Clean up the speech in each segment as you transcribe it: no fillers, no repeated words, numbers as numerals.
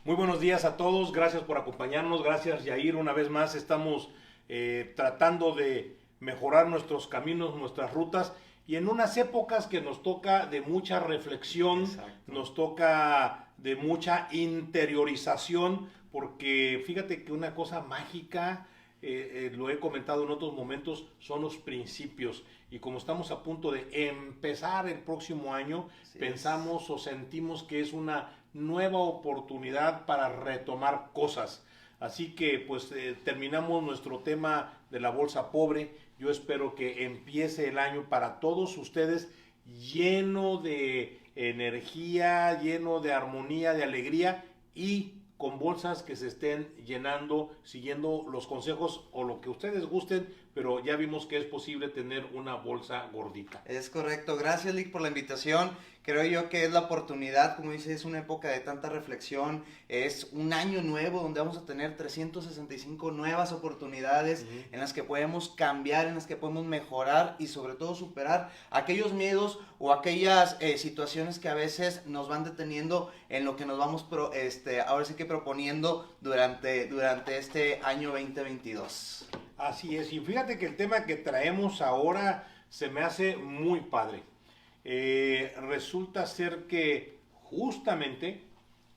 Muy buenos días a todos, gracias por acompañarnos, gracias Yair, una vez más estamos tratando de mejorar nuestros caminos, nuestras rutas y en unas épocas que nos toca de mucha reflexión, Exacto. nos toca de mucha interiorización, porque fíjate que una cosa mágica, lo he comentado en otros momentos, son los principios. Y como estamos a punto de empezar el próximo año, Así es. pensamos o sentimos que es una nueva oportunidad para retomar cosas. Así que pues terminamos nuestro tema de la bolsa pobre. Yo espero que empiece el año para todos ustedes lleno de energía, lleno de armonía, de alegría y con bolsas que se estén llenando siguiendo los consejos o lo que ustedes gusten, pero ya vimos que es posible tener una bolsa gordita. Es correcto. Gracias, Lick, por la invitación. Creo yo que es la oportunidad, como dices, es una época de tanta reflexión, es un año nuevo donde vamos a tener 365 nuevas oportunidades en las que podemos cambiar, en las que podemos mejorar y sobre todo superar aquellos miedos o aquellas situaciones que a veces nos van deteniendo en lo que nos vamos ahora sí que proponiendo durante este año 2022. Así es, y fíjate que el tema que traemos ahora se me hace muy padre. Resulta ser que justamente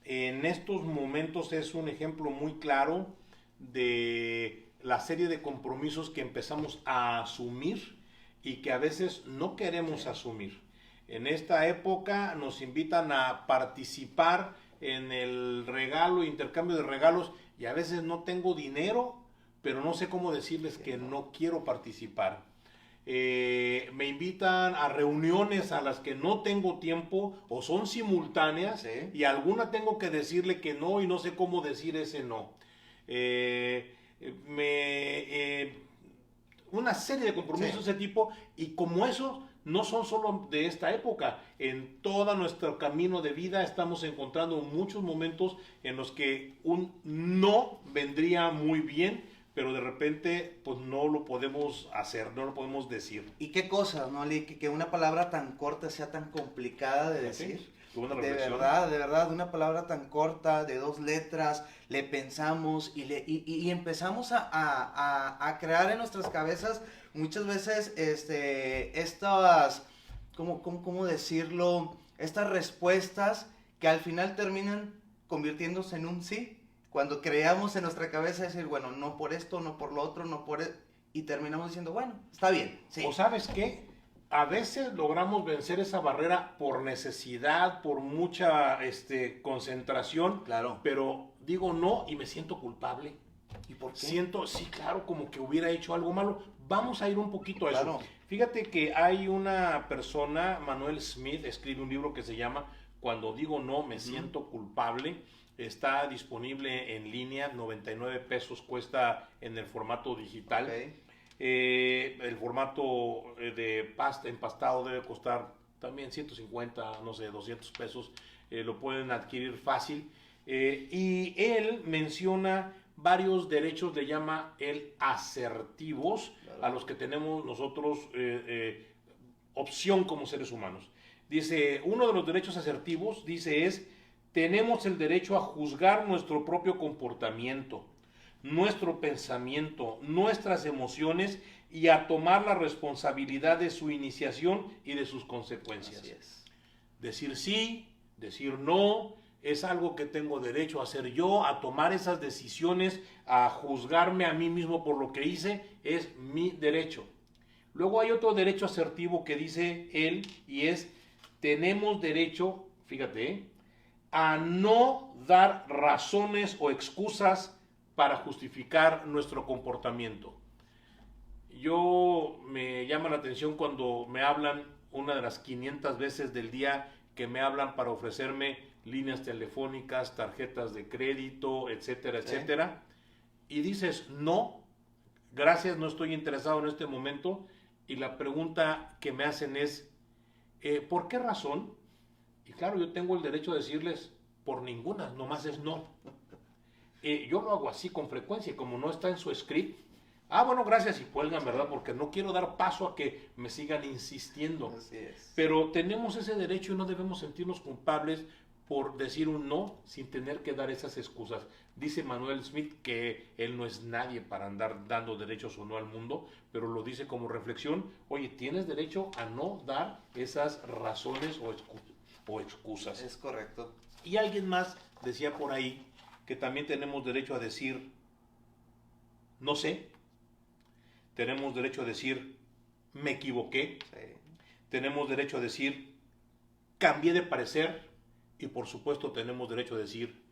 en estos momentos es un ejemplo muy claro de la serie de compromisos que empezamos a asumir y que a veces no queremos asumir. En esta época nos invitan a participar en el regalo, intercambio de regalos y a veces no tengo dinero, pero no sé cómo decirles que no quiero participar. Me invitan a reuniones a las que no tengo tiempo o son simultáneas Sí. y a alguna tengo que decirle que no y no sé cómo decir ese no. Eh, me, una serie de compromisos Sí. de ese tipo y como esos no son solo de esta época, en todo nuestro camino de vida estamos encontrando muchos momentos en los que un no vendría muy bien, pero de repente pues no lo podemos hacer, no lo podemos decir. ¿Y qué cosas, no, Lee? Que una palabra tan corta sea tan complicada de Fíjate, decir. tuve una reflexión. De verdad, una palabra tan corta, de dos letras, le pensamos y empezamos a crear en nuestras cabezas muchas veces estas, ¿cómo decirlo? Estas respuestas que al final terminan convirtiéndose en un sí. Cuando creamos en nuestra cabeza decir, bueno, no por esto, no por lo otro, no por... Y terminamos diciendo, bueno, está bien, O sí. sabes qué, a veces logramos vencer esa barrera por necesidad, por mucha concentración, Claro. pero digo no y me siento culpable. ¿Y por qué? Siento, sí, claro, como que hubiera hecho algo malo. Vamos a ir un poquito a eso. Claro. Fíjate que hay una persona, Manuel Smith, escribe un libro que se llama Cuando digo no, me siento culpable. Está disponible en línea, 99 pesos cuesta en el formato digital. Ok. El formato de pasta empastado debe costar también 150, no sé, 200 pesos. Lo pueden adquirir fácil. Y él menciona varios derechos, le llama el asertivos, Claro. a los que tenemos nosotros opción como seres humanos. Dice, uno de los derechos asertivos, dice, es, tenemos el derecho a juzgar nuestro propio comportamiento, nuestro pensamiento, nuestras emociones y a tomar la responsabilidad de su iniciación y de sus consecuencias. Así es. Decir sí, decir no, es algo que tengo derecho a hacer yo, a tomar esas decisiones, a juzgarme a mí mismo por lo que hice, es mi derecho. Luego hay otro derecho asertivo que dice él y es, tenemos derecho, fíjate, a no dar razones o excusas para justificar nuestro comportamiento. Yo me llama la atención cuando me hablan una de las 500 veces del día que me hablan para ofrecerme líneas telefónicas, tarjetas de crédito, etcétera, Sí. etcétera. Y dices, no, gracias, no estoy interesado en este momento. Y la pregunta que me hacen es, ¿por qué razón? Y claro, yo tengo el derecho de decirles, por ninguna, nomás es no. Yo lo hago así con frecuencia y como no está en su script, bueno, gracias y cuelgan, ¿verdad? Porque no quiero dar paso a que me sigan insistiendo. Así es. Pero tenemos ese derecho y no debemos sentirnos culpables por decir un no sin tener que dar esas excusas. Dice Manuel Smith que él no es nadie para andar dando derechos o no al mundo, pero lo dice como reflexión. Oye, tienes derecho a no dar esas razones o excusas. Es correcto. Y alguien más decía por ahí que también tenemos derecho a decir no sé, tenemos derecho a decir me equivoqué, Sí. tenemos derecho a decir cambié de parecer y por supuesto tenemos derecho a decir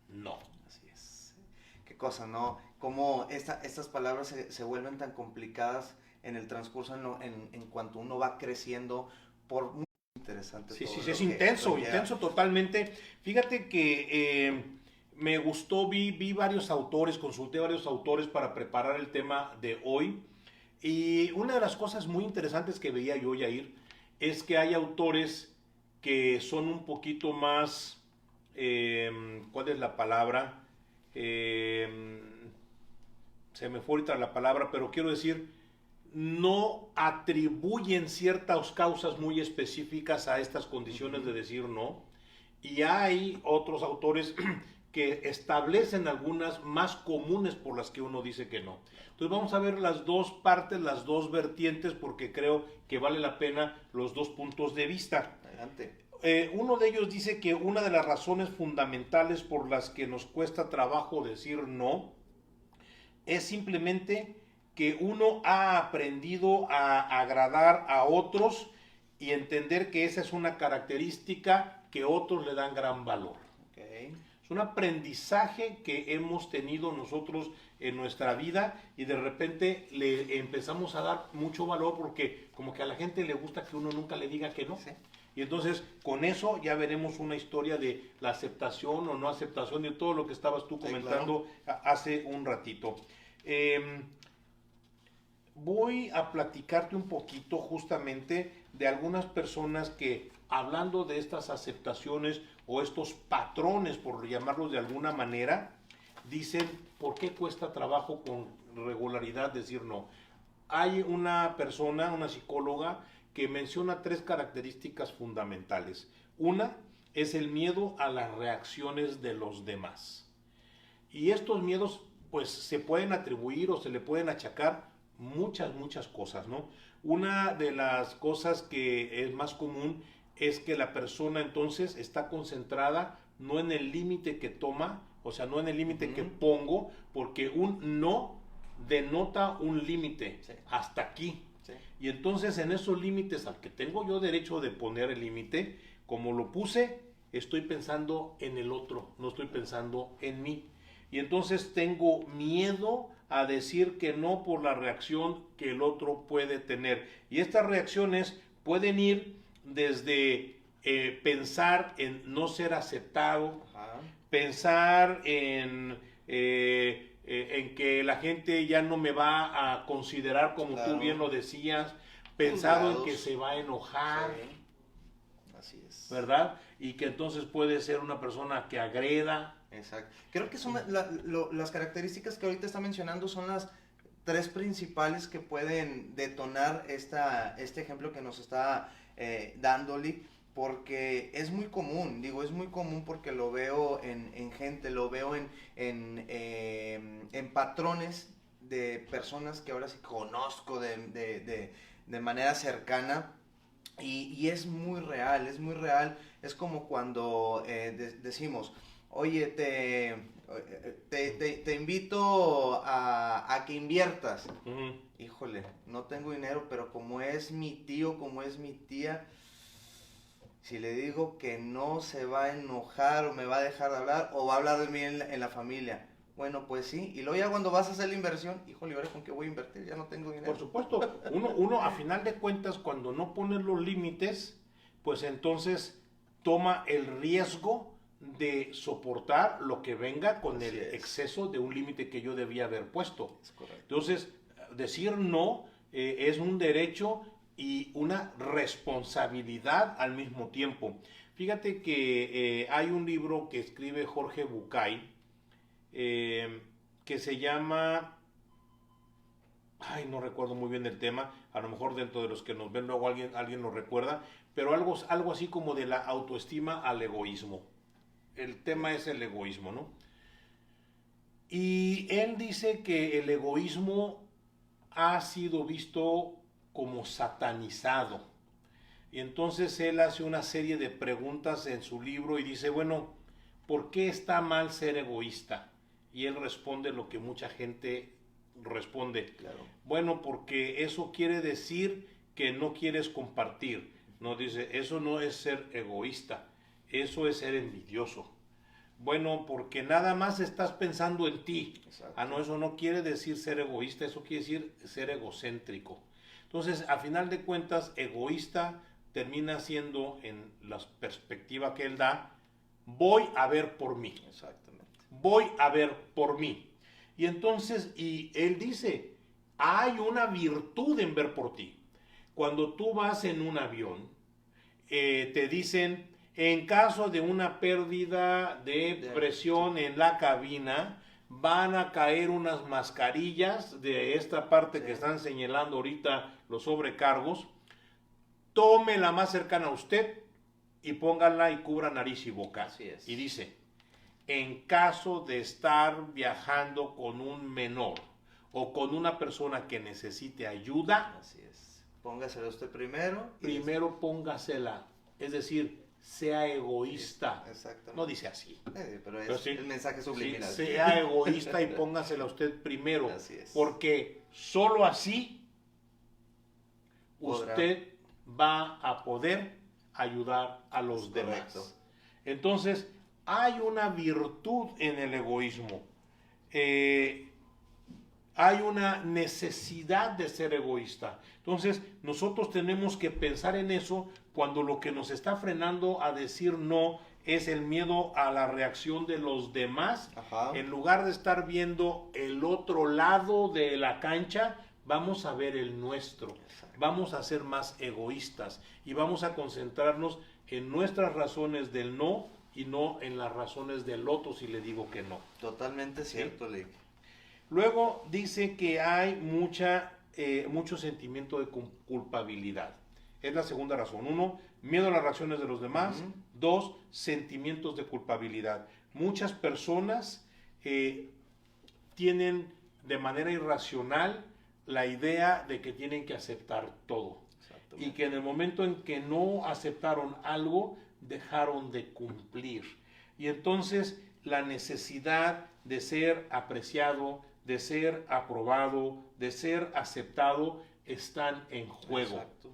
no. Así es. Qué cosa, ¿no? Cómo estas palabras se vuelven tan complicadas en el transcurso, en cuanto uno va creciendo, por muy interesante. Sí, todo sí, lo es que intenso, conlleva. intenso totalmente. Fíjate que me gustó, vi varios autores, consulté varios autores para preparar el tema de hoy. Y una de las cosas muy interesantes que veía yo, Yair, es que hay autores que son un poquito más, ¿cuál es la palabra? Se me fue ahorita la palabra, pero quiero decir, no atribuyen ciertas causas muy específicas a estas condiciones de decir no. Y hay otros autores que establecen algunas más comunes por las que uno dice que no. Entonces vamos a ver las dos partes, las dos vertientes, porque creo que vale la pena los dos puntos de vista. Adelante. Uno de ellos dice que una de las razones fundamentales por las que nos cuesta trabajo decir no es simplemente que uno ha aprendido a agradar a otros y entender que esa es una característica que otros le dan gran valor. Okay. Es un aprendizaje que hemos tenido nosotros en nuestra vida y de repente le empezamos a dar mucho valor porque como que a la gente le gusta que uno nunca le diga que no. Sí. Y entonces con eso ya veremos una historia de la aceptación o no aceptación de todo lo que estabas tú comentando hace un ratito. Voy a platicarte un poquito justamente de algunas personas que hablando de estas aceptaciones o estos patrones, por llamarlos de alguna manera, dicen por qué cuesta trabajo con regularidad decir no. Hay una persona, una psicóloga, que menciona tres características fundamentales. Una es el miedo a las reacciones de los demás. Y estos miedos pues se pueden atribuir o se le pueden achacar muchas cosas, ¿no? Una de las cosas que es más común es que la persona entonces está concentrada no en el límite que toma, o sea, no en el límite que pongo, porque un no denota un límite, Sí. hasta aquí. Sí. Y entonces en esos límites al que tengo yo derecho de poner el límite, como lo puse, estoy pensando en el otro, no estoy pensando en mí. Y entonces tengo miedo a decir que no por la reacción que el otro puede tener. Y estas reacciones pueden ir desde pensar en no ser aceptado, Ajá. pensar en que la gente ya no me va a considerar como Claro. tú bien lo decías, pensado en Juzgados. que se va a enojar, Sí. Así es. ¿verdad? Y que entonces puede ser una persona que agreda. Exacto. Creo que son las características que ahorita está mencionando son las tres principales que pueden detonar este ejemplo que nos está dándole, porque es muy común, digo, es muy común porque lo veo en gente, lo veo en patrones de personas que ahora sí conozco de manera cercana. Y es muy real, es como cuando decimos, oye, te invito a que inviertas. Uh-huh. Híjole, no tengo dinero, pero como es mi tío, como es mi tía, si le digo que no se va a enojar o me va a dejar de hablar o va a hablar de mí en la familia. Bueno, pues sí, y luego ya cuando vas a hacer la inversión, híjole, ¿ahora con qué voy a invertir? Ya no tengo dinero. Por supuesto, uno a final de cuentas cuando no pone los límites, pues entonces toma el riesgo de soportar lo que venga con el exceso de un límite que yo debía haber puesto. Es correcto. Entonces, decir no es un derecho y una responsabilidad al mismo tiempo. Fíjate que hay un libro que escribe Jorge Bucay que se llama, no recuerdo muy bien el tema, a lo mejor dentro de los que nos ven luego alguien lo recuerda, pero algo así como de la autoestima al egoísmo. el tema es el egoísmo, ¿no? Y él dice que el egoísmo ha sido visto como satanizado. Y entonces él hace una serie de preguntas en su libro y dice, bueno, ¿por qué está mal ser egoísta? Y él responde lo que mucha gente responde. Claro. Bueno, porque eso quiere decir que no quieres compartir. No, dice, eso no es ser egoísta, eso es ser envidioso. Bueno, porque nada más estás pensando en ti. Exacto. Ah, no, eso no quiere decir ser egoísta, eso quiere decir ser egocéntrico. Entonces, a final de cuentas, egoísta termina siendo, en la perspectiva que él da, voy a ver por mí. Exactamente. Voy a ver por mí. Y entonces, y él dice, hay una virtud en ver por ti. Cuando tú vas en un avión, te dicen, en caso de una pérdida de presión en la cabina, van a caer unas mascarillas de esta parte que están señalando ahorita los sobrecargos. Tome la más cercana a usted y póngala y cubra nariz y boca. Así es. Y dice, en caso de estar viajando con un menor o con una persona que necesite ayuda, Así es. Póngasela usted primero. primero póngasela. Es decir, sea egoísta. Exactamente. No dice así. Pero sí, el mensaje subliminal. sí, sea egoísta y póngasela usted primero. Así es. Porque solo así Podrá. usted va a poder ayudar a los Es demás. correcto. Entonces, hay una virtud en el egoísmo. Hay una necesidad de ser egoísta. Entonces, nosotros tenemos que pensar en eso cuando lo que nos está frenando a decir no es el miedo a la reacción de los demás. Ajá. En lugar de estar viendo el otro lado de la cancha, vamos a ver el nuestro. Exacto. Vamos a ser más egoístas y vamos a concentrarnos en nuestras razones del no y no en las razones del otro si le digo que no. Totalmente cierto, Lick. Luego dice que hay mucho sentimiento de culpabilidad. Es la segunda razón. Uno, miedo a las reacciones de los demás. Ujú. Dos, sentimientos de culpabilidad. Muchas personas tienen de manera irracional la idea de que tienen que aceptar todo. Y que en el momento en que no aceptaron algo, dejaron de cumplir. Y entonces la necesidad de ser apreciado, de ser aprobado, de ser aceptado, están en juego. Exacto.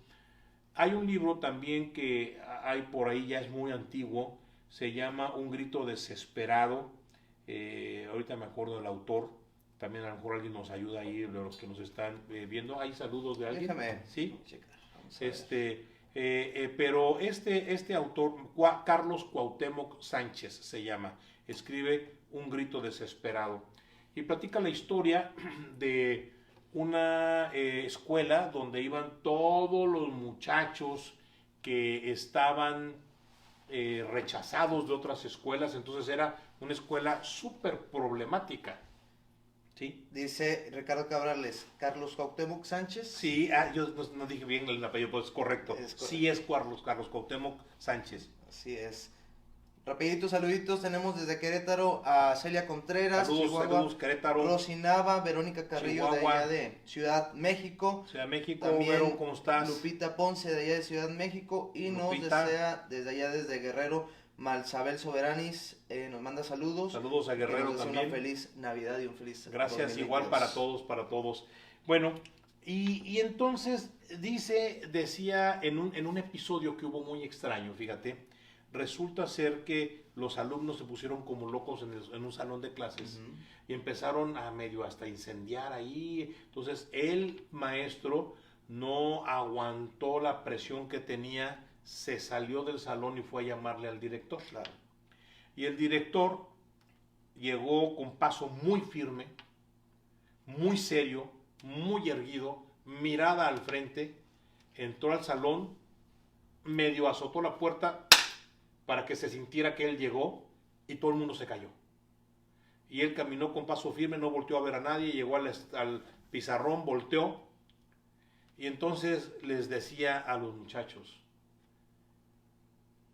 Hay un libro también que hay por ahí, ya es muy antiguo, se llama Un grito desesperado. Ahorita me acuerdo del autor, también a lo mejor alguien nos ayuda ahí, de los que nos están viendo. ¿Hay saludos de alguien? Déjame ¿Sí? checar. Vamos a ver. Pero este autor, Carlos Cuauhtémoc Sánchez se llama, escribe Un grito desesperado y platica la historia de una escuela donde iban todos los muchachos que estaban rechazados de otras escuelas, entonces era una escuela súper problemática. ¿Sí? Dice Ricardo Cabrales, Carlos Cuauhtémoc Sánchez. Sí, yo no dije bien el apellido, pues correcto. Es correcto. Sí es Carlos Cuauhtémoc Sánchez. Así es. Rapiditos, saluditos, tenemos desde Querétaro a Celia Contreras, Saludos, Querétaro. Rosy Nava, Verónica Carrillo Chihuahua. de allá de Ciudad México. Ciudad de México, También Vero, ¿cómo estás? Lupita Ponce de allá de Ciudad México y nos Lupita. desea desde allá desde Guerrero Malzabel Soberanis, nos manda saludos. Saludos a Que Guerrero nos desea también. Una feliz Navidad y un feliz Gracias, 2022. igual para todos. Bueno, y entonces decía en un episodio que hubo muy extraño, fíjate, resulta ser que los alumnos se pusieron como locos en un salón de clases Ujú. y empezaron a medio hasta incendiar ahí. Entonces el maestro no aguantó la presión que tenía, se salió del salón y fue a llamarle al director. Claro. Y el director llegó con paso muy firme, muy serio, muy erguido, mirada al frente, entró al salón, medio azotó la puerta para que se sintiera que él llegó y todo el mundo se cayó. Y él caminó con paso firme, no volteó a ver a nadie, llegó al pizarrón, volteó y entonces les decía a los muchachos,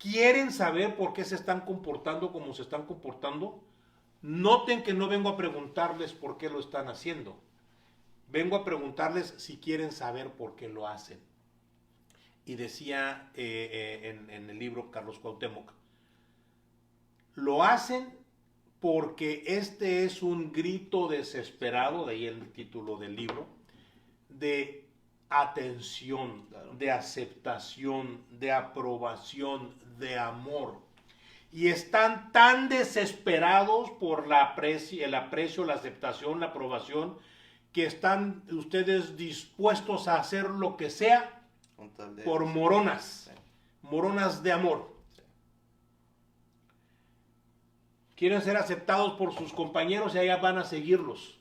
¿Quieren saber por qué se están comportando como se están comportando? Noten que no vengo a preguntarles por qué lo están haciendo. Vengo a preguntarles si quieren saber por qué lo hacen. Y decía en el libro Carlos Cuauhtémoc, lo hacen porque este es un grito desesperado, de ahí el título del libro, de atención, claro, de aceptación, de aprobación, de amor. Y están tan desesperados por el aprecio, la aceptación, la aprobación, que están ustedes dispuestos a hacer lo que sea por moronas, moronas de amor. Quieren ser aceptados por sus compañeros y allá van a seguirlos.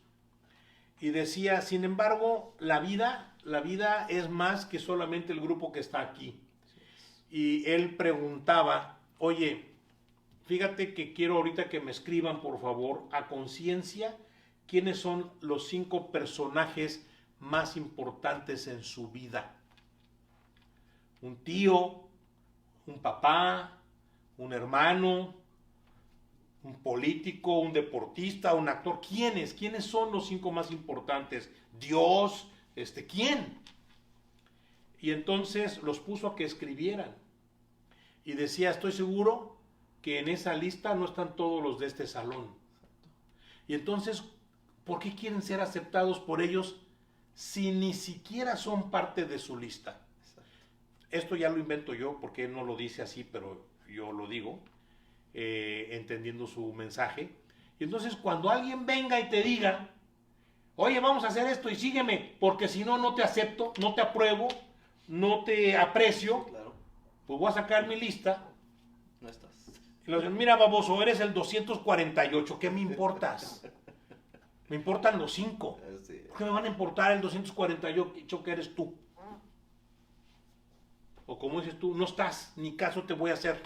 Y decía, sin embargo, la vida es más que solamente el grupo que está aquí. Y él preguntaba, oye, fíjate que quiero ahorita que me escriban, por favor, a conciencia, quiénes son los 5 personajes más importantes en su vida. Un tío, un papá, un hermano, un político, un deportista, un actor. ¿Quiénes? ¿Quiénes son los 5 más importantes? Dios, ¿quién? Y entonces los puso a que escribieran. Y decía, estoy seguro que en esa lista no están todos los de este salón. Y entonces, ¿por qué quieren ser aceptados por ellos si ni siquiera son parte de su lista? Esto ya lo invento yo, porque él no lo dice así, pero yo lo digo, entendiendo su mensaje. Y entonces cuando alguien venga y te diga, oye, vamos a hacer esto y sígueme, porque si no, no te acepto, no te apruebo, no te aprecio, claro, pues voy a sacar mi lista. No estás. Y los, mira, baboso, eres el 248, ¿qué me importas? Me importan los 5. Sí. ¿Por qué me van a importar el 248 que eres tú? O como dices tú, no estás, ni caso te voy a hacer.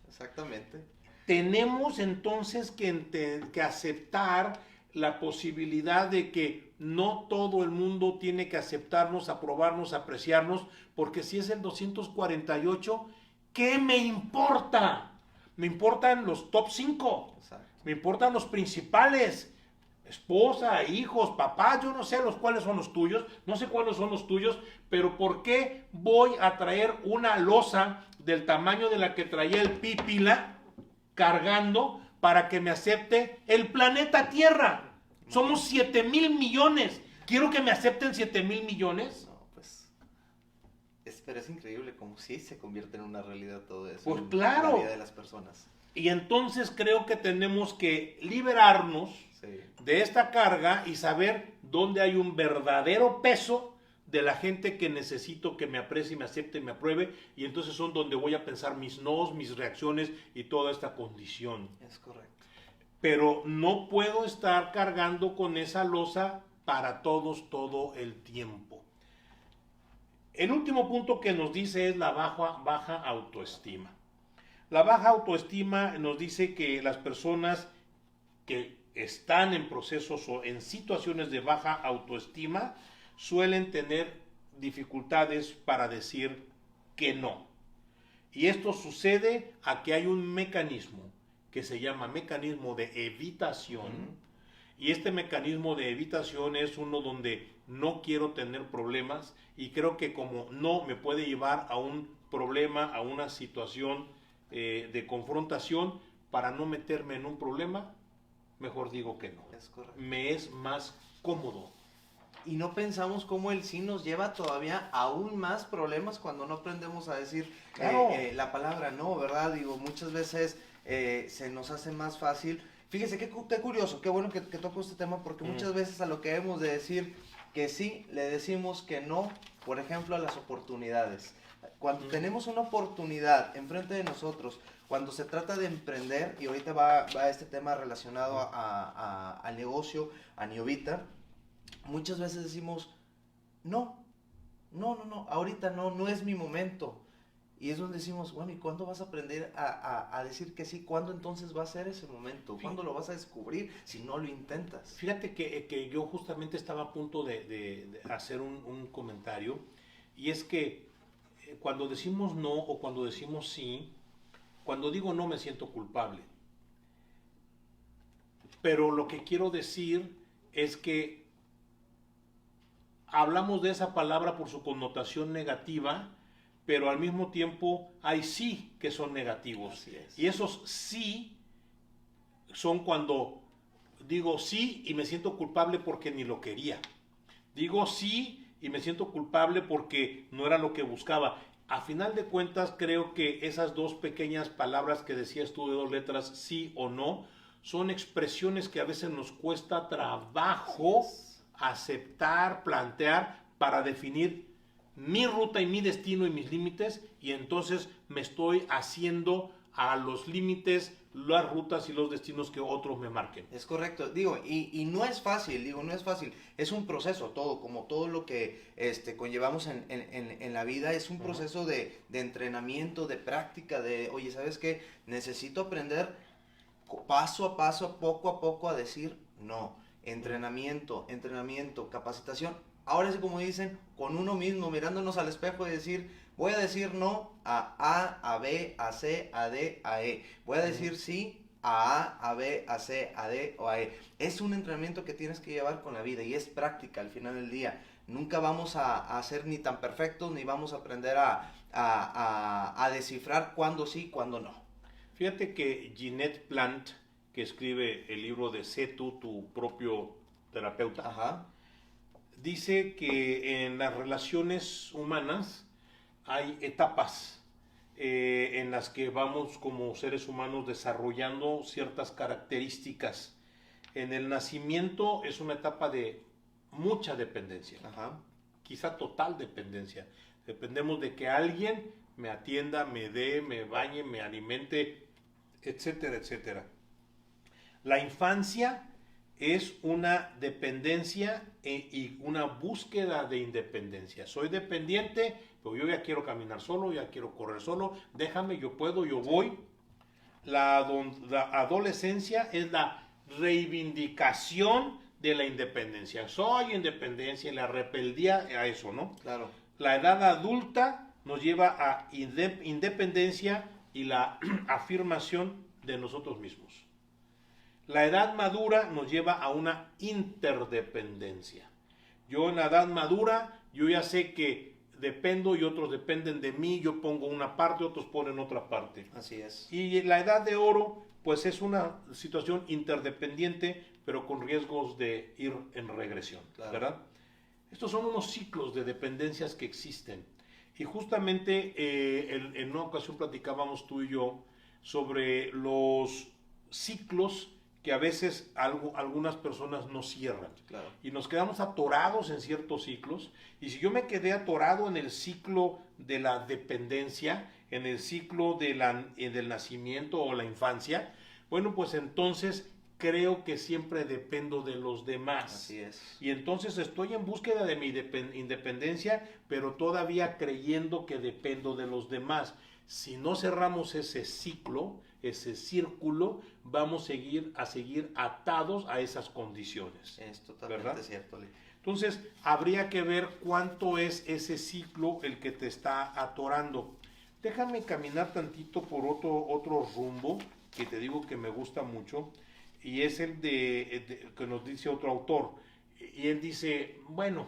Exactamente. Tenemos entonces que aceptar la posibilidad de que no todo el mundo tiene que aceptarnos, aprobarnos, apreciarnos, porque si es el 248, ¿qué me importa? Me importan los top 5, me importan los principales, esposa, hijos, papás, yo no sé cuáles son los tuyos, no sé cuáles son los tuyos, pero ¿por qué voy a traer una losa del tamaño de la que traía el Pípila cargando para que me acepte el planeta Tierra? Somos 7,000 millones. ¿Quiero que me acepten 7,000 millones? No, pues, pero es increíble como sí se convierte en una realidad todo eso. Pues claro. En la vida de las personas. Y entonces creo que tenemos que liberarnos de esta carga y saber dónde hay un verdadero peso de la gente que necesito que me aprecie, me acepte y me apruebe, y entonces son donde voy a pensar mis nos, mis reacciones y toda esta condición. Es correcto. Pero no puedo estar cargando con esa losa para todos todo el tiempo. El último punto que nos dice es la baja autoestima. La baja autoestima nos dice que las personas que están en procesos o en situaciones de baja autoestima suelen tener dificultades para decir que no. Y esto sucede a que hay un mecanismo que se llama mecanismo de evitación. Y este mecanismo de evitación es uno donde no quiero tener problemas y creo que como no me puede llevar a un problema, a una situación de confrontación, para no meterme en un problema, mejor digo que no. Es correcto. Me es más cómodo. Y no pensamos cómo el sí nos lleva todavía aún más problemas cuando no aprendemos a decir claro, la palabra no, ¿verdad? Digo, muchas veces se nos hace más fácil. Fíjese qué curioso, qué bueno que toco este tema, porque muchas veces a lo que hemos de decir que sí, le decimos que no, por ejemplo, a las oportunidades. Cuando tenemos una oportunidad enfrente de nosotros, cuando se trata de emprender, y ahorita va este tema relacionado al negocio, a Niovita, muchas veces decimos, no, ahorita no es mi momento. Y es donde decimos, bueno, ¿y cuándo vas a aprender a decir que sí? ¿Cuándo entonces va a ser ese momento? ¿Cuándo lo vas a descubrir si no lo intentas? Fíjate que yo justamente estaba a punto de hacer un comentario, y es que cuando decimos no o cuando decimos sí, Cuando digo no me siento culpable. Pero lo que quiero decir es que hablamos de esa palabra por su connotación negativa, pero al mismo tiempo hay sí que son negativos. Así es. Y esos sí son cuando digo sí y me siento culpable porque ni lo quería. Digo sí y me siento culpable porque no era lo que buscaba. A final de cuentas, creo que esas dos pequeñas palabras que decías tú de 2 letras, sí o no, son expresiones que a veces nos cuesta trabajo aceptar, plantear para definir mi ruta y mi destino y mis límites, y entonces me estoy haciendo a los límites, las rutas y los destinos que otros me marquen. Es correcto, digo, y no es fácil, no es fácil, es un proceso todo, como todo lo que conllevamos en la vida, es un proceso de entrenamiento, de práctica, de, oye, ¿sabes qué? Necesito aprender paso a paso, poco a poco a decir no. Entrenamiento, capacitación. Ahora sí, como dicen, con uno mismo, mirándonos al espejo y decir, voy a decir no a B, a C, a D, a E. Voy a decir sí a B, a C, a D o a E. Es un entrenamiento que tienes que llevar con la vida y es práctica al final del día. Nunca vamos a ser ni tan perfectos, ni vamos a aprender a descifrar cuándo sí, cuándo no. Fíjate que Jeanette Plant, que escribe el libro de Sé tú, tu propio terapeuta, Ajá. dice que en las relaciones humanas hay etapas en las que vamos como seres humanos desarrollando ciertas características. En el nacimiento es una etapa de mucha dependencia, Ajá. quizá total dependencia. Dependemos de que alguien me atienda, me dé, me bañe, me alimente, etcétera, etcétera. La infancia es una dependencia y una búsqueda de independencia. Soy dependiente, pero yo ya quiero caminar solo, ya quiero correr solo, déjame, yo puedo, yo voy. La adolescencia es la reivindicación de la independencia. Soy independencia y la rebeldía a eso, ¿no? Claro. La edad adulta nos lleva a independencia y la afirmación de nosotros mismos. La edad madura nos lleva a una interdependencia. Yo en la edad madura, yo ya sé que dependo y otros dependen de mí, yo pongo una parte, otros ponen otra parte. Así es. Y la edad de oro, pues es una situación interdependiente, pero con riesgos de ir en regresión, Claro. ¿verdad? Estos son unos ciclos de dependencias que existen. Y justamente en una ocasión platicábamos tú y yo sobre los ciclos que a veces algunas personas no cierran. Claro. Y nos quedamos atorados en ciertos ciclos. Y si yo me quedé atorado en el ciclo de la dependencia, en el ciclo del nacimiento o la infancia, bueno, pues entonces creo que siempre dependo de los demás. Así es. Y entonces estoy en búsqueda de mi independencia, pero todavía creyendo que dependo de los demás. Si no cerramos ese ciclo, ese círculo, vamos a seguir atados a esas condiciones. Es totalmente ¿verdad? cierto, Lee. Entonces, habría que ver cuánto es ese ciclo el que te está atorando. Déjame caminar tantito por otro rumbo, que te digo que me gusta mucho, y es el que nos dice otro autor. Y él dice, bueno,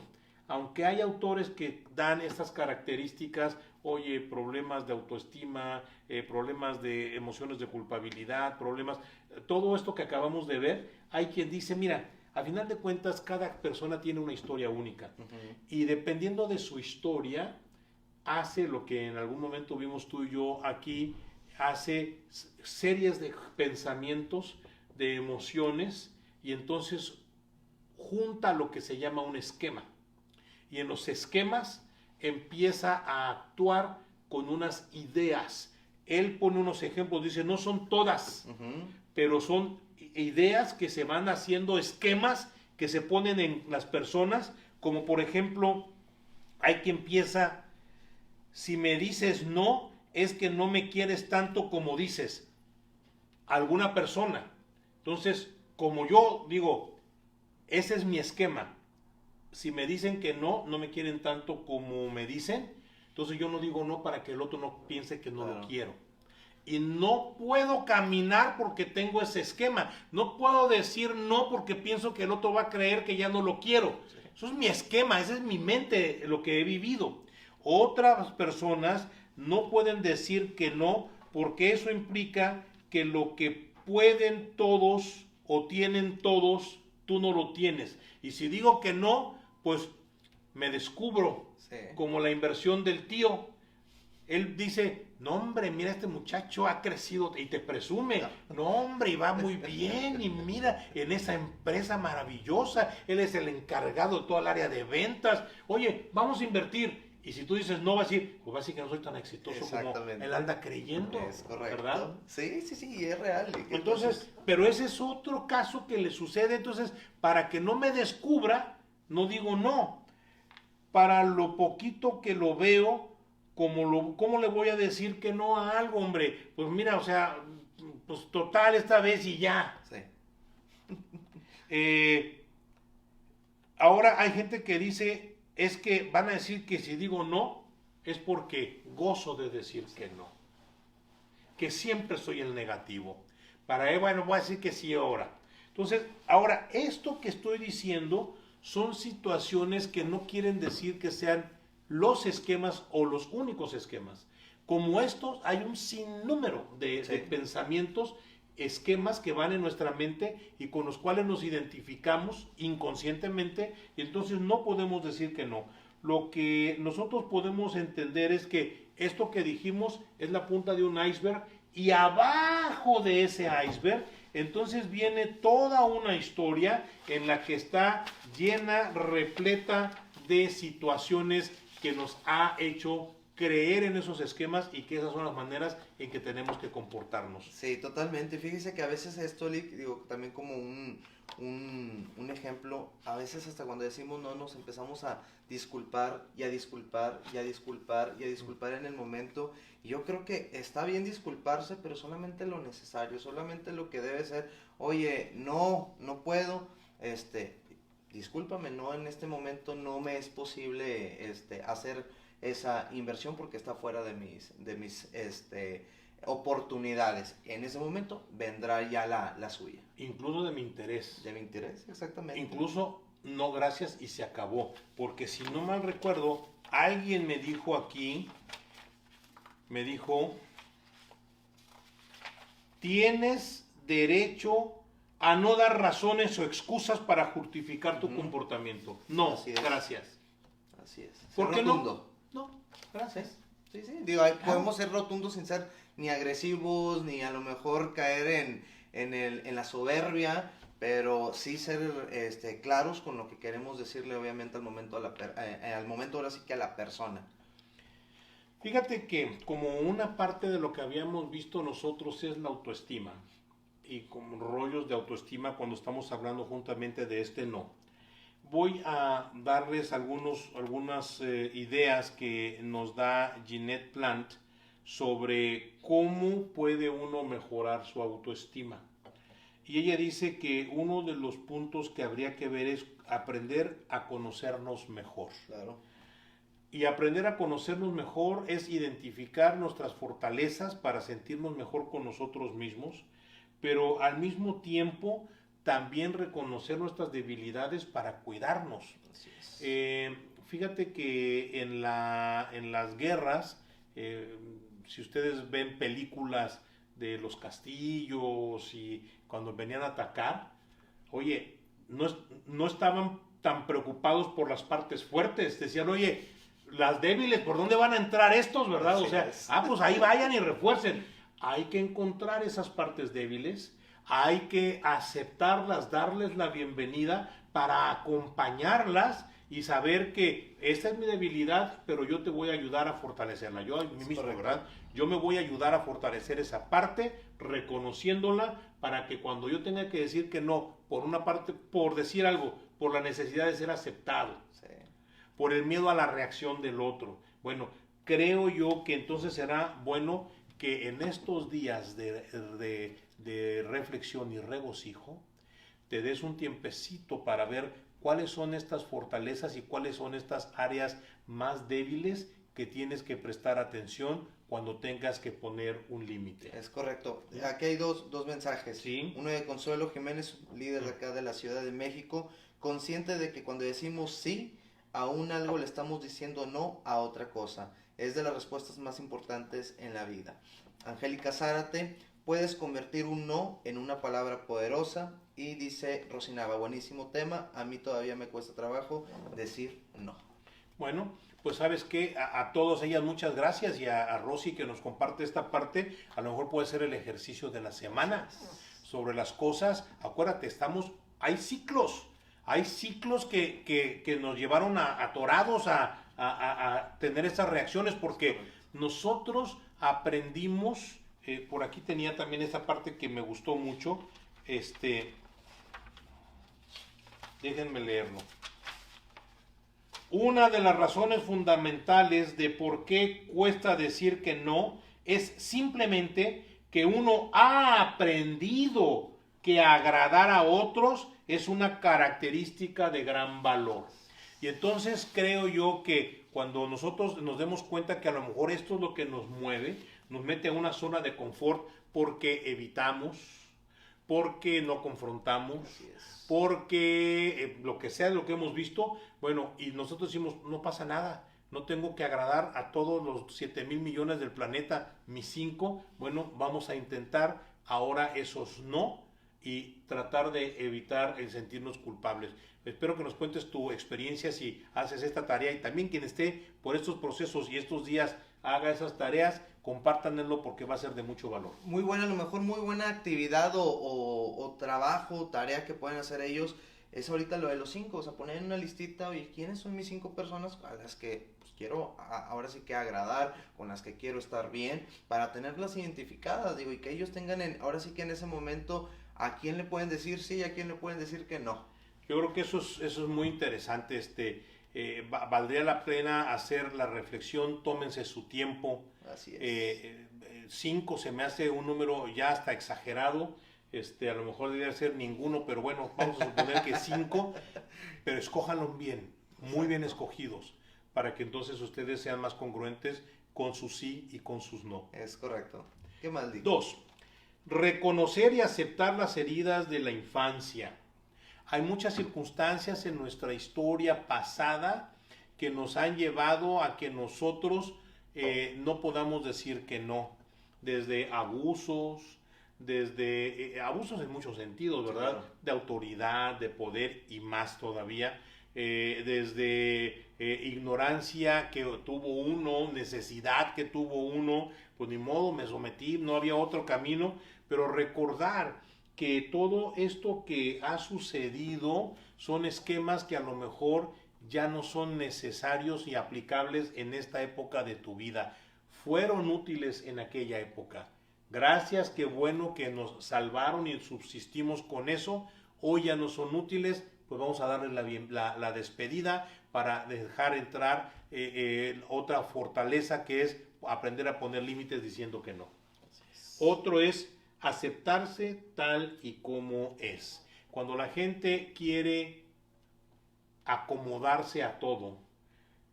aunque hay autores que dan estas características, oye, problemas de autoestima, problemas de emociones de culpabilidad, todo esto que acabamos de ver, hay quien dice, mira, a final de cuentas cada persona tiene una historia única. Uh-huh. Y dependiendo de su historia, hace lo que en algún momento vimos tú y yo aquí, hace series de pensamientos, de emociones, y entonces junta lo que se llama un esquema. Y en los esquemas empieza a actuar con unas ideas. Él pone unos ejemplos, dice, no son todas, Uh-huh. pero son ideas que se van haciendo, esquemas que se ponen en las personas, como por ejemplo, hay quien piensa, si me dices no, es que no me quieres tanto como dices alguna persona. Entonces, como yo digo, ese es mi esquema. Si me dicen que no, no me quieren tanto como me dicen, entonces yo no digo no para que el otro no piense que no Claro. lo quiero. y no puedo caminar porque tengo ese esquema. No puedo decir no porque pienso que el otro va a creer que ya no lo quiero. Eso es mi esquema, esa es mi mente, lo que he vivido. Otras personas no pueden decir que no porque eso implica que lo que pueden todos o tienen todos, tú no lo tienes. Y si digo que no, pues me descubro, sí, como la inversión del tío. Él dice, no hombre, mira, este muchacho ha crecido, y te presume, no hombre, y va muy bien, y mira, en esa empresa maravillosa, él es el encargado de toda el área de ventas, oye, vamos a invertir. Y si tú dices no, va a decir, pues va a decir que no soy tan exitoso como él anda creyendo. Es correcto. ¿Verdad? Sí, sí, sí, es real. Entonces, pero ese es otro caso que le sucede. Entonces, para que no me descubra, no digo no. Para lo poquito que lo veo, ¿cómo le voy a decir que no a algo, hombre? Pues mira, o sea, pues total esta vez y ya. Sí. Ahora hay gente que dice, es que van a decir que si digo no, es porque gozo de decir que no. Que siempre soy el negativo. Para él, bueno, voy a decir que sí ahora. Entonces, ahora, esto que estoy diciendo son situaciones que no quieren decir que sean los esquemas o los únicos esquemas. Como estos, hay un sinnúmero de pensamientos, esquemas que van en nuestra mente y con los cuales nos identificamos inconscientemente, y entonces no podemos decir que no. Lo que nosotros podemos entender es que esto que dijimos es la punta de un iceberg, y abajo de ese iceberg entonces viene toda una historia en la que está llena, repleta de situaciones que nos ha hecho creer en esos esquemas y que esas son las maneras en que tenemos que comportarnos. Sí, totalmente. Fíjese que a veces esto, digo, también como un ejemplo, a veces hasta cuando decimos no nos empezamos a disculpar y a disculpar y a disculpar y a disculpar en el momento. Y yo creo que está bien disculparse, pero solamente lo necesario, solamente lo que debe ser, oye, no puedo, discúlpame, no, en este momento no me es posible hacer esa inversión porque está fuera de mis oportunidades. En ese momento vendrá ya la suya. Incluso de mi interés. De mi interés, exactamente. Incluso no gracias y se acabó. Porque si no mal recuerdo, alguien me dijo aquí, tienes derecho a no dar razones o excusas para justificar tu comportamiento. No, gracias. Así es. ¿Por qué no? No, gracias. Sí, sí. Digo, podemos ser rotundos sin ser ni agresivos, ni a lo mejor caer en la soberbia, pero sí ser claros con lo que queremos decirle, obviamente, al momento ahora sí que a la persona. Fíjate que como una parte de lo que habíamos visto nosotros es la autoestima, y como rollos de autoestima cuando estamos hablando juntamente de no. Voy a darles algunas ideas que nos da Jeanette Plant sobre cómo puede uno mejorar su autoestima. Y ella dice que uno de los puntos que habría que ver es aprender a conocernos mejor. Claro. Y aprender a conocernos mejor es identificar nuestras fortalezas para sentirnos mejor con nosotros mismos, pero al mismo tiempo también reconocer nuestras debilidades para cuidarnos. Fíjate que en las guerras, si ustedes ven películas de los castillos y cuando venían a atacar, oye, no estaban tan preocupados por las partes fuertes, decían, oye, las débiles, ¿por dónde van a entrar estos, verdad? O sea, pues ahí vayan y refuercen. Hay que encontrar esas partes débiles, hay que aceptarlas, darles la bienvenida para acompañarlas y saber que esta es mi debilidad, pero yo te voy a ayudar a fortalecerla. Yo a mí mismo, ¿verdad? Yo me voy a ayudar a fortalecer esa parte, reconociéndola, para que cuando yo tenga que decir que no, por una parte, por decir algo, por la necesidad de ser aceptado, por el miedo a la reacción del otro. Bueno, creo yo que entonces será bueno que en estos días de reflexión y regocijo, te des un tiempecito para ver cuáles son estas fortalezas y cuáles son estas áreas más débiles que tienes que prestar atención cuando tengas que poner un límite. Es correcto. Aquí hay dos mensajes. Sí. Uno de Consuelo Jiménez, líder de acá de la Ciudad de México, consciente de que cuando decimos sí a un algo le estamos diciendo no a otra cosa. Es de las respuestas más importantes en la vida. Angélica Zárate, puedes convertir un no en una palabra poderosa. Y dice Rosinaba, buenísimo tema, a mí todavía me cuesta trabajo decir no. Bueno, pues sabes que a todas ellas muchas gracias, y a Rosy que nos comparte esta parte. A lo mejor puede ser el ejercicio de la semana sobre las cosas. Acuérdate, hay ciclos que nos llevaron atorados a tener estas reacciones, porque nosotros aprendimos, por aquí tenía también esta parte que me gustó mucho, déjenme leerlo. Una de las razones fundamentales de por qué cuesta decir que no es simplemente que uno ha aprendido que agradar a otros es una característica de gran valor. Y entonces creo yo que cuando nosotros nos demos cuenta que a lo mejor esto es lo que nos mueve, nos mete a una zona de confort porque evitamos, porque no confrontamos, porque lo que sea de lo que hemos visto, bueno, y nosotros decimos, no pasa nada, no tengo que agradar a todos los 7,000 millones del planeta, mis 5, bueno, vamos a intentar ahora esos no y tratar de evitar el sentirnos culpables. Espero que nos cuentes tu experiencia si haces esta tarea, y también quien esté por estos procesos y estos días haga esas tareas, compártanlo porque va a ser de mucho valor. Muy buena, a lo mejor muy buena actividad o trabajo, tarea que pueden hacer ellos, es ahorita lo de los 5, o sea, poner en una listita, oye, ¿quiénes son mis 5 personas a las que pues, quiero ahora sí que agradar, con las que quiero estar bien, para tenerlas identificadas, digo, y que ellos tengan ahora sí que en ese momento a quién le pueden decir sí y a quién le pueden decir que no. Yo creo que eso es muy interesante, valdría la pena hacer la reflexión, tómense su tiempo. Así es. 5 se me hace un número ya hasta exagerado, a lo mejor debería ser ninguno, pero bueno, vamos a suponer que 5, pero escójanlos bien, muy bien escogidos, para que entonces ustedes sean más congruentes con sus sí y con sus no. Es correcto. Qué maldito. 2. Reconocer y aceptar las heridas de la infancia. Hay muchas circunstancias en nuestra historia pasada que nos han llevado a que nosotros no podamos decir que no. Desde abusos, abusos en muchos sentidos, ¿verdad? Claro. De autoridad, de poder y más todavía. Desde ignorancia que tuvo uno, necesidad que tuvo uno, pues ni modo, me sometí, no había otro camino, pero recordar que todo esto que ha sucedido son esquemas que a lo mejor ya no son necesarios y aplicables en esta época de tu vida. Fueron útiles en aquella época. Gracias, qué bueno que nos salvaron y subsistimos con eso. Hoy ya no son útiles, pues vamos a darles la despedida para dejar entrar otra fortaleza, que es aprender a poner límites diciendo que no. Otro es aceptarse tal y como es. Cuando la gente quiere acomodarse a todo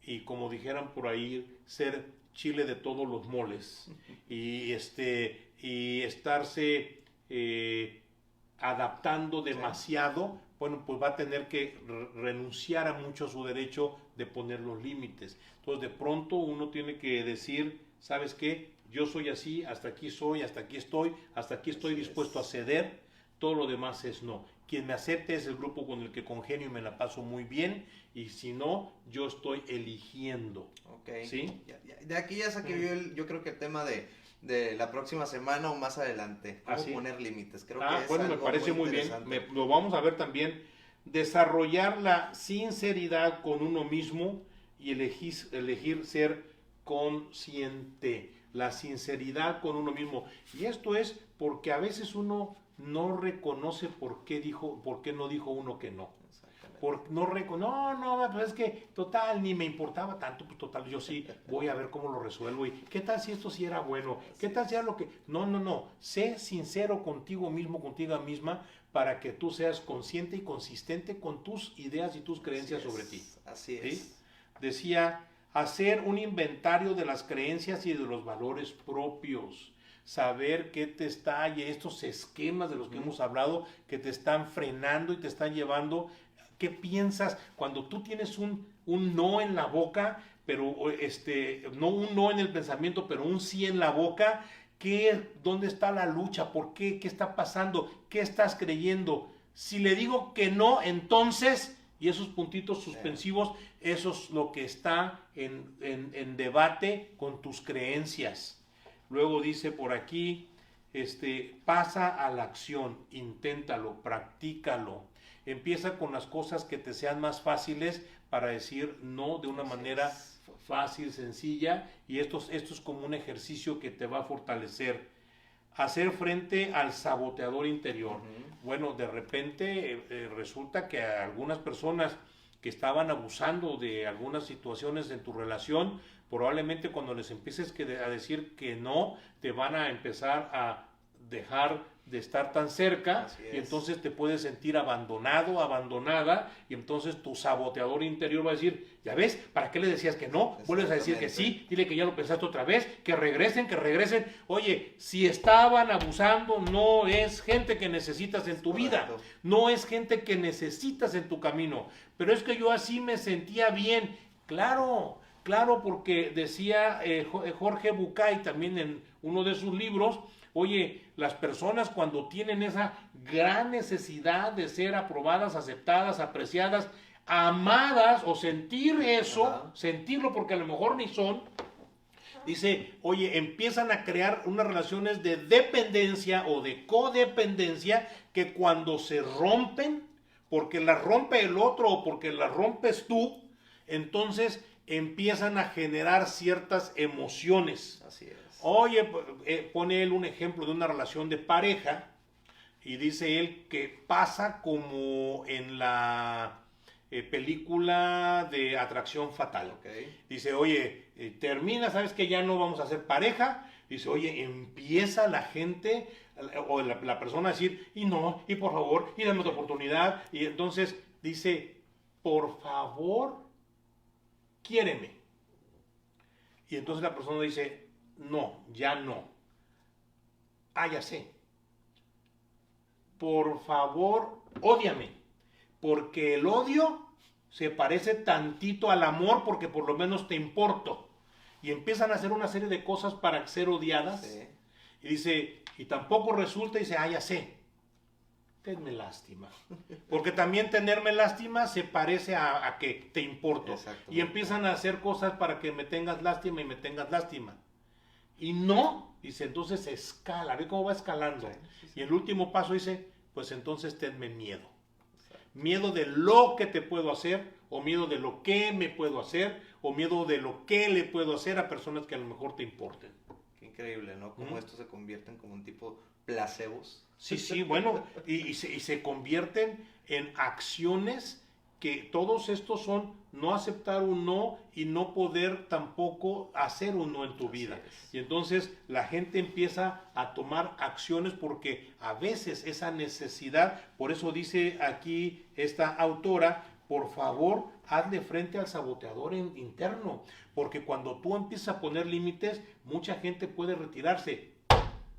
y, como dijeran por ahí, ser chile de todos los moles y estarse adaptando demasiado, bueno, pues va a tener que renunciar a mucho a su derecho de poner los límites. Entonces, de pronto uno tiene que decir, ¿sabes qué? Yo soy así, hasta aquí soy, hasta aquí estoy dispuesto a ceder, todo lo demás es no. Quien me acepte es el grupo con el que congenio y me la paso muy bien, y si no, yo estoy eligiendo. Okay. ¿Sí? De aquí ya saqué yo creo que el tema de la próxima semana o más adelante, cómo poner límites. Creo que es bueno, algo me parece muy bien, lo vamos a ver también. Desarrollar la sinceridad con uno mismo y elegir ser consciente. La sinceridad con uno mismo. Y esto es porque a veces uno no reconoce por qué no dijo uno que no. No, pues es que total, ni me importaba tanto, pues total, yo sí voy a ver cómo lo resuelvo. Y qué tal si esto sí era bueno, qué tal si era lo que... No, sé sincero contigo mismo, contigo misma, para que tú seas consciente y consistente con tus ideas y tus creencias sobre ti. Así es. ¿Sí? Decía hacer un inventario de las creencias y de los valores propios, saber qué te está, y estos esquemas de los que hemos hablado, que te están frenando y te están llevando, ¿qué piensas cuando tú tienes un no en la boca, pero no un no en el pensamiento, pero un sí en la boca? ¿Dónde está la lucha? ¿Por qué? ¿Qué está pasando? ¿Qué estás creyendo? Si le digo que no, entonces, y esos puntitos suspensivos, eso es lo que está en debate con tus creencias. Luego dice por aquí, pasa a la acción, inténtalo, practícalo. Empieza con las cosas que te sean más fáciles para decir no de una manera fácil, sencilla, y esto es como un ejercicio que te va a fortalecer. Hacer frente al saboteador interior. Bueno, de repente resulta que a algunas personas que estaban abusando de algunas situaciones en tu relación, probablemente cuando les empieces a decir que no, te van a empezar a dejar de estar tan cerca, y entonces te puedes sentir abandonado, abandonada, y entonces tu saboteador interior va a decir, ya ves, ¿para qué le decías que no? Vuelves a decir que sí, dile que ya lo pensaste otra vez, que regresen. Oye, si estaban abusando, no es gente que necesitas en tu vida, no es gente que necesitas en tu camino, pero es que yo así me sentía bien. Claro, porque decía Jorge Bucay también en uno de sus libros, oye, las personas cuando tienen esa gran necesidad de ser aprobadas, aceptadas, apreciadas, amadas, o sentir eso, sentirlo porque a lo mejor ni son, dice, oye, empiezan a crear unas relaciones de dependencia o de codependencia que cuando se rompen, porque las rompe el otro o porque las rompes tú, entonces empiezan a generar ciertas emociones. Así es. Oye, pone él un ejemplo de una relación de pareja y dice él que pasa como en la película de Atracción Fatal. Okay. Dice, oye, termina, sabes que ya no vamos a ser pareja. Dice, oye, empieza la gente o la persona a decir, y no, y por favor, y dame otra oportunidad. Y entonces dice, por favor, quiéreme. Y entonces la persona dice, no, ya no. Ah, ya sé. Por favor, ódiame. Porque el odio se parece tantito al amor porque por lo menos te importo. Y empiezan a hacer una serie de cosas para ser odiadas. Sí. Y dice, y tampoco resulta, y dice, ah, ya sé. Tenme lástima. Porque también tenerme lástima se parece a que te importo. Y empiezan a hacer cosas para que me tengas lástima y me tengas lástima. Y no, dice, entonces se escala, ve cómo va escalando. Sí. Y el último paso dice, pues entonces tenme miedo. Miedo de lo que te puedo hacer, o miedo de lo que me puedo hacer, o miedo de lo que le puedo hacer a personas que a lo mejor te importen. Qué increíble, ¿no? Cómo estos se convierten como un tipo placebos. Sí, bueno, y se convierten en acciones que todos estos son no aceptar un no y no poder tampoco hacer un no en tu vida. Y entonces la gente empieza a tomar acciones porque a veces esa necesidad, por eso dice aquí esta autora, por favor, hazle frente al saboteador interno, porque cuando tú empiezas a poner límites, mucha gente puede retirarse.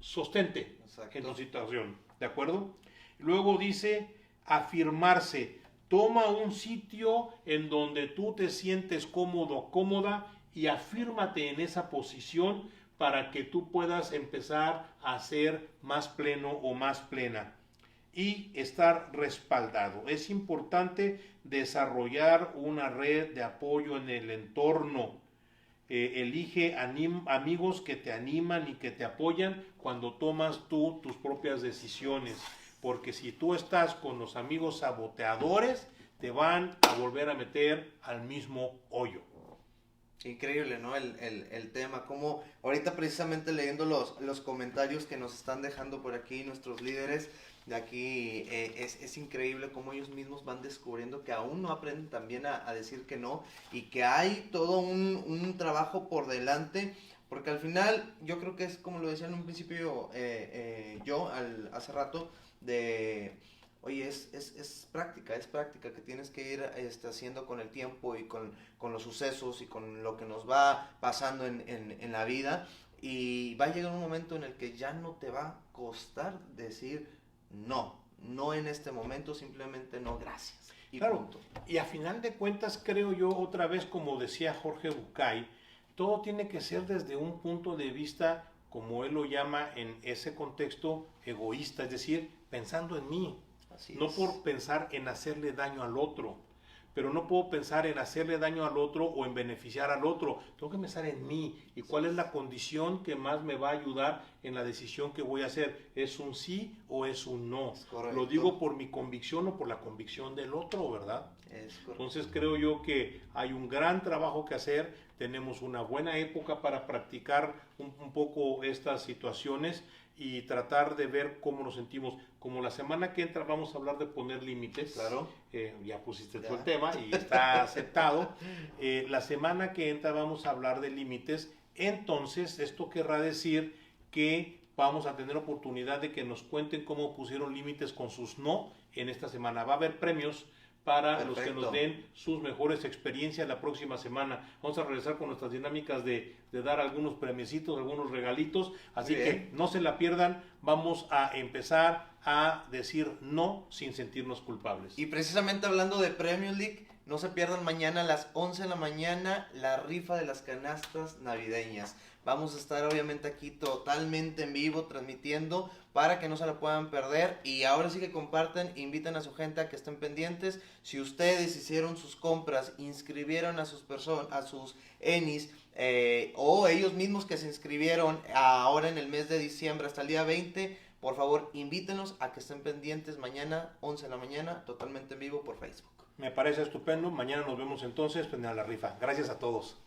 Sostente en tu situación, ¿de acuerdo? Luego dice afirmarse. Toma un sitio en donde tú te sientes cómodo, cómoda, y afírmate en esa posición para que tú puedas empezar a ser más pleno o más plena. Y estar respaldado. Es importante desarrollar una red de apoyo en el entorno. Elige amigos que te animan y que te apoyan cuando tomas tú tus propias decisiones. Porque si tú estás con los amigos saboteadores, te van a volver a meter al mismo hoyo. Increíble, ¿no? El tema, como ahorita precisamente leyendo los comentarios que nos están dejando por aquí nuestros líderes de aquí, es increíble cómo ellos mismos van descubriendo que aún no aprenden también a decir que no, y que hay todo un trabajo por delante, porque al final yo creo que es como lo decía en un principio hace rato, de, oye, es práctica que tienes que ir haciendo con el tiempo y con los sucesos y con lo que nos va pasando en la vida. Y va a llegar un momento en el que ya no te va a costar decir no en este momento, simplemente no, gracias. Y claro, punto. Y a final de cuentas creo yo, otra vez como decía Jorge Bucay, todo tiene que ser desde un punto de vista, como él lo llama en ese contexto, egoísta, es decir, pensando en mí, Así no es. por pensar en hacerle daño al otro. Pero no puedo pensar en hacerle daño al otro o en beneficiar al otro. Tengo que pensar en mí y cuál es la condición que más me va a ayudar en la decisión que voy a hacer. ¿Es un sí o es un no? Es correcto. Lo digo por mi convicción o por la convicción del otro, ¿verdad? Es correcto. Entonces creo yo que hay un gran trabajo que hacer. Tenemos una buena época para practicar un poco estas situaciones y tratar de ver cómo nos sentimos. Como la semana que entra vamos a hablar de poner límites. Claro. Ya pusiste tú el tema y está aceptado. La semana que entra vamos a hablar de límites. Entonces, esto querrá decir que vamos a tener oportunidad de que nos cuenten cómo pusieron límites con sus no en esta semana. Va a haber premios para los que nos den sus mejores experiencias la próxima semana. Vamos a regresar con nuestras dinámicas de dar algunos premiecitos, algunos regalitos, así que no se la pierdan. Vamos a empezar a decir no sin sentirnos culpables. Y precisamente hablando de Premier League, no se pierdan mañana a las 11 de la mañana la rifa de las canastas navideñas. Vamos a estar obviamente aquí totalmente en vivo transmitiendo para que no se la puedan perder. Y ahora sí que comparten, inviten a su gente a que estén pendientes. Si ustedes hicieron sus compras, inscribieron a sus ENIs o ellos mismos que se inscribieron ahora en el mes de diciembre hasta el día 20, por favor invítenos a que estén pendientes mañana 11 de la mañana totalmente en vivo por Facebook. Me parece estupendo. Mañana nos vemos entonces en la rifa. Gracias a todos.